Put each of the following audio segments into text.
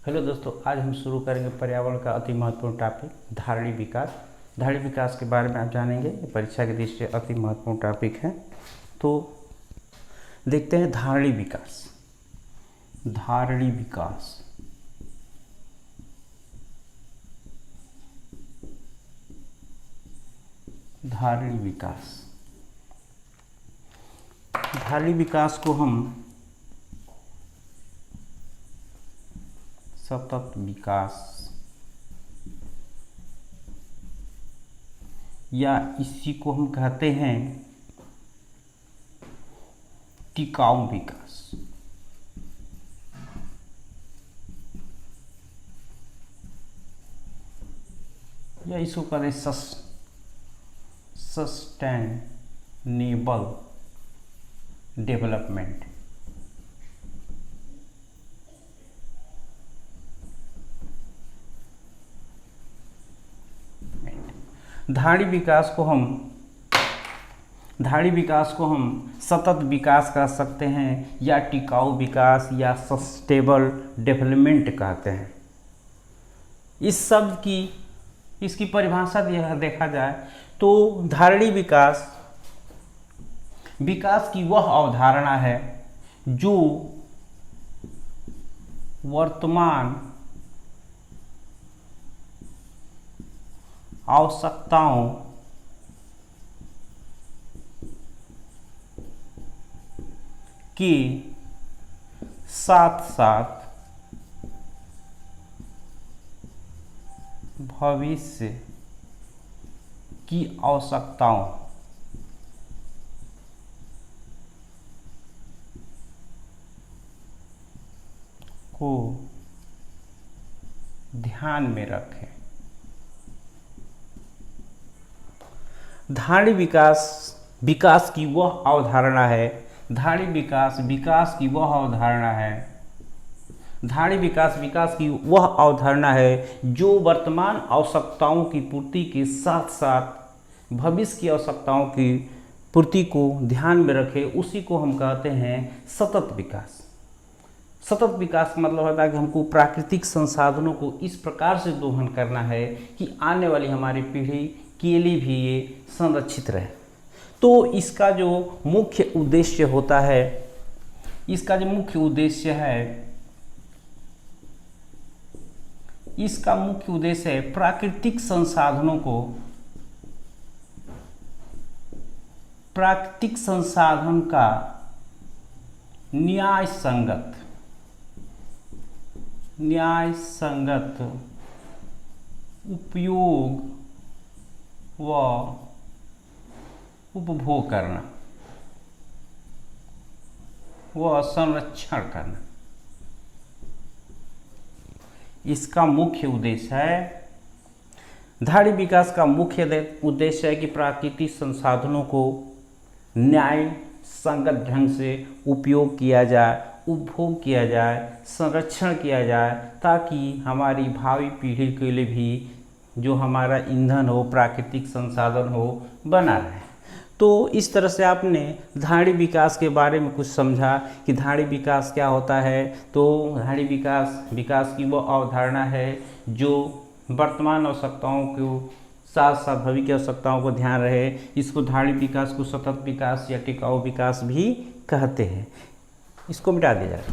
Hello दोस्तों, आज हम शुरू करेंगे पर्यावरण का अति महत्वपूर्ण टॉपिक धारणीय विकास। धारणीय विकास के बारे में आप जानेंगे। ये परीक्षा की दृष्टि से अति महत्वपूर्ण टॉपिक है। तो देखते हैं धारणीय विकास। धारणीय विकास धारणीय विकास धारणीय विकास को हम सतत विकास या इसी को हम कहते हैं टिकाऊ विकास। या इसको कहते हैं सस्टेनेबल डेवलपमेंट। धारणीय विकास को हम सतत विकास कह सकते हैं या टिकाऊ विकास या सस्टेनेबल डेवलपमेंट कहते हैं। इस शब्द की इसकी परिभाषा यह देखा जाए तो धारणीय विकास की वह अवधारणा है जो वर्तमान आवश्यकताओं के साथ साथ भविष्य की आवश्यकताओं को ध्यान में रखें। धारणीय विकास की वह अवधारणा है। धारणीय विकास की वह अवधारणा है। धारणीय विकास की वह अवधारणा है जो वर्तमान आवश्यकताओं की पूर्ति के साथ साथ भविष्य की आवश्यकताओं की पूर्ति को ध्यान में रखे। उसी को हम कहते हैं सतत विकास। सतत विकास का मतलब होता है कि हमको प्राकृतिक संसाधनों को इस प्रकार से दोहन करना है कि आने वाली हमारी पीढ़ी के लिए भी ये संरक्षित रहे। तो इसका जो मुख्य उद्देश्य होता है, इसका मुख्य उद्देश्य है प्राकृतिक संसाधन का न्याय संगत उपयोग व उपभोग करना व संरक्षण करना। इसका मुख्य उद्देश्य है। धारणीय विकास का मुख्य उद्देश्य है कि प्राकृतिक संसाधनों को न्याय संगत ढंग से उपयोग किया जाए, उपभोग किया जाए, संरक्षण किया जाए, ताकि हमारी भावी पीढ़ी के लिए भी जो हमारा ईंधन हो, प्राकृतिक संसाधन हो, बना रहे। तो इस तरह से आपने धारणीय विकास के बारे में कुछ समझा कि धारणीय विकास क्या होता है। तो धारणीय विकास की वो अवधारणा है जो वर्तमान आवश्यकताओं को साथ साथ भविष्य की आवश्यकताओं को ध्यान रहे। इसको धारणीय विकास को सतत विकास या टिकाऊ विकास भी कहते हैं। इसको मिटा दिया जाए।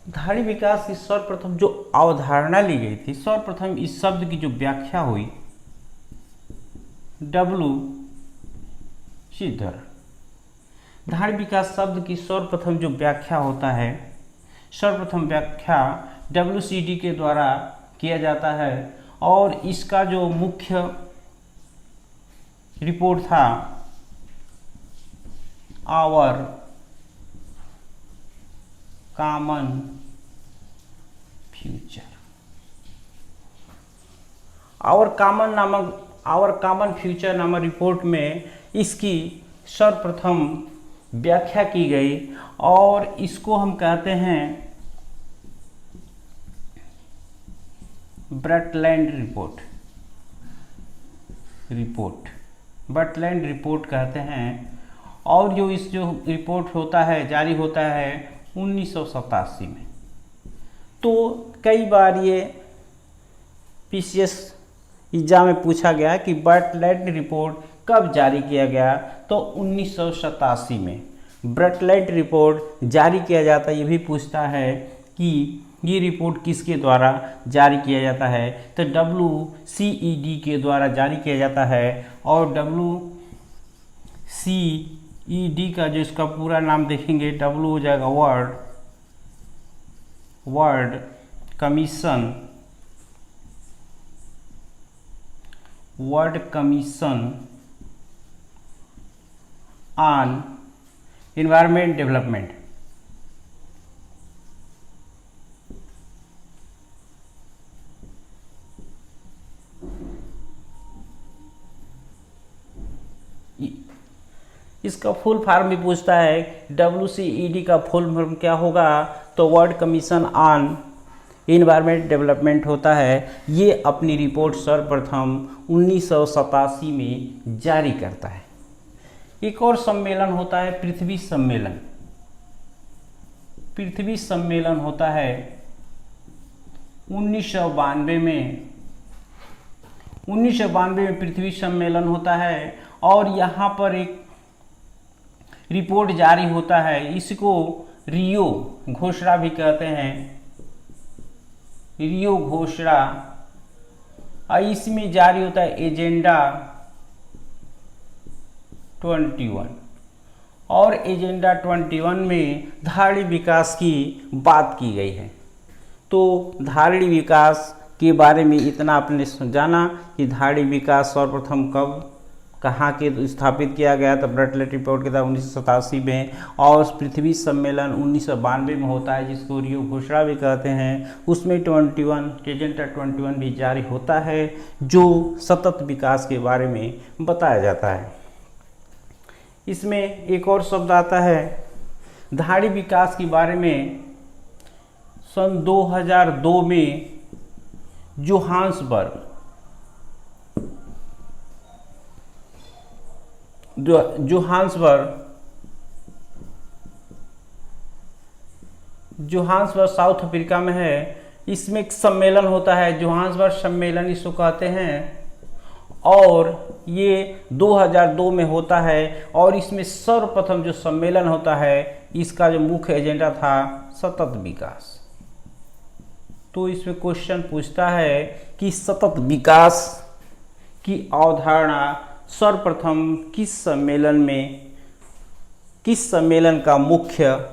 धारणीय विकास की सर्वप्रथम जो अवधारणा ली गई थी, सर्वप्रथम इस शब्द की जो व्याख्या हुई डब्ल्यू सीडर। धारणीय विकास शब्द की सर्वप्रथम जो व्याख्या होता है, सर्वप्रथम व्याख्या WCD के द्वारा किया जाता है। और इसका जो मुख्य रिपोर्ट था our common future. Our common future नामक रिपोर्ट में इसकी सर्वप्रथम व्याख्या की गई और इसको हम कहते हैं ब्रटलैंड रिपोर्ट कहते हैं। और जो रिपोर्ट होता है जारी होता है 1987 में। तो कई बार ये पीसीएस एग्जाम में पूछा गया कि ब्रटलैंड रिपोर्ट कब जारी किया गया, तो 1987 में ब्रटलैंड रिपोर्ट जारी किया जाता है। ये भी पूछता है कि ये रिपोर्ट किसके द्वारा जारी किया जाता है, तो WCED के द्वारा जारी किया जाता है। और WCED का जो इसका पूरा नाम देखेंगे, W हो जाएगा world commission on environment development. इसका फुल फॉर्म भी पूछता है। WCED का फुल फॉर्म क्या होगा, तो world commission on environment development होता है। ये अपनी रिपोर्ट सर्वप्रथम 1987 में जारी करता है। एक और सम्मेलन होता है पृथ्वी सम्मेलन होता है 1992 में। 1992 में पृथ्वी सम्मेलन होता है और यहाँ पर एक रिपोर्ट जारी होता है। इसको रियो घोषणा भी कहते हैं, रियो घोषणा। और इसमें जारी होता है एजेंडा 21। और एजेंडा 21 में धारणीय विकास की बात की गई है। तो धारणीय विकास के बारे में इतना आपने जाना कि धारणीय विकास सर्वप्रथम कब कहाँ के स्थापित किया गया, तो ब्रटलैंड रिपोर्ट के तहत 1987 में। और पृथ्वी सम्मेलन 1992 में होता है, जिसको रियो घोषणा भी कहते हैं। उसमें एजेंडा 21 भी जारी होता है, जो सतत विकास के बारे में बताया जाता है। इसमें एक और शब्द आता है धारणीय विकास के बारे में। सन 2002 में जोहान्सबर्ग साउथ अफ्रीका में है। इसमें एक सम्मेलन होता है, जोहान्सबर्ग सम्मेलन इसको कहते हैं। और ये 2002 में होता है। और इसमें सर्वप्रथम जो सम्मेलन होता है, इसका जो मुख्य एजेंडा था सतत विकास। तो इसमें क्वेश्चन पूछता है कि सतत विकास की अवधारणा सर्वप्रथम किस सम्मेलन का मुख्य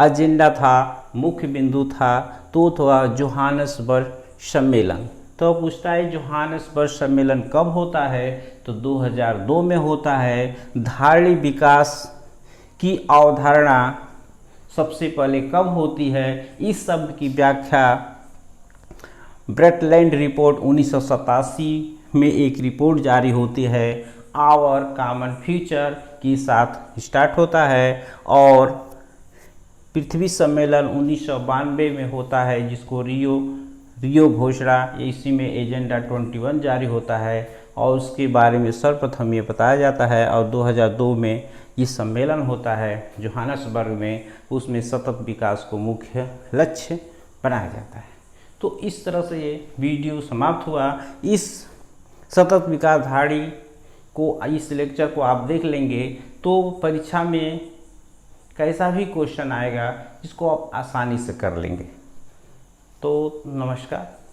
एजेंडा था, मुख्य बिंदु था, तो था जोहान्सबर्ग सम्मेलन। तो पूछता है जोहान्सबर्ग सम्मेलन कब होता है, तो 2002 में होता है। धारणीय विकास की अवधारणा सबसे पहले कब होती है, इस शब्द की व्याख्या ब्रटलैंड रिपोर्ट 1987 में एक रिपोर्ट जारी होती है, आवर कॉमन फ्यूचर के साथ स्टार्ट होता है। और पृथ्वी सम्मेलन 1992 में होता है, जिसको रियो घोषणा, इसी में एजेंडा 21 जारी होता है। और उसके बारे में सर्वप्रथम ये बताया जाता है। और 2002 में ये सम्मेलन होता है जोहान्सबर्ग में, उसमें सतत विकास को मुख्य लक्ष्य बनाया जाता है। तो इस तरह से ये वीडियो समाप्त हुआ। इस सतत विकास धारणी को, इस लेक्चर को आप देख लेंगे तो परीक्षा में कैसा भी क्वेश्चन आएगा, इसको आप आसानी से कर लेंगे। तो नमस्कार।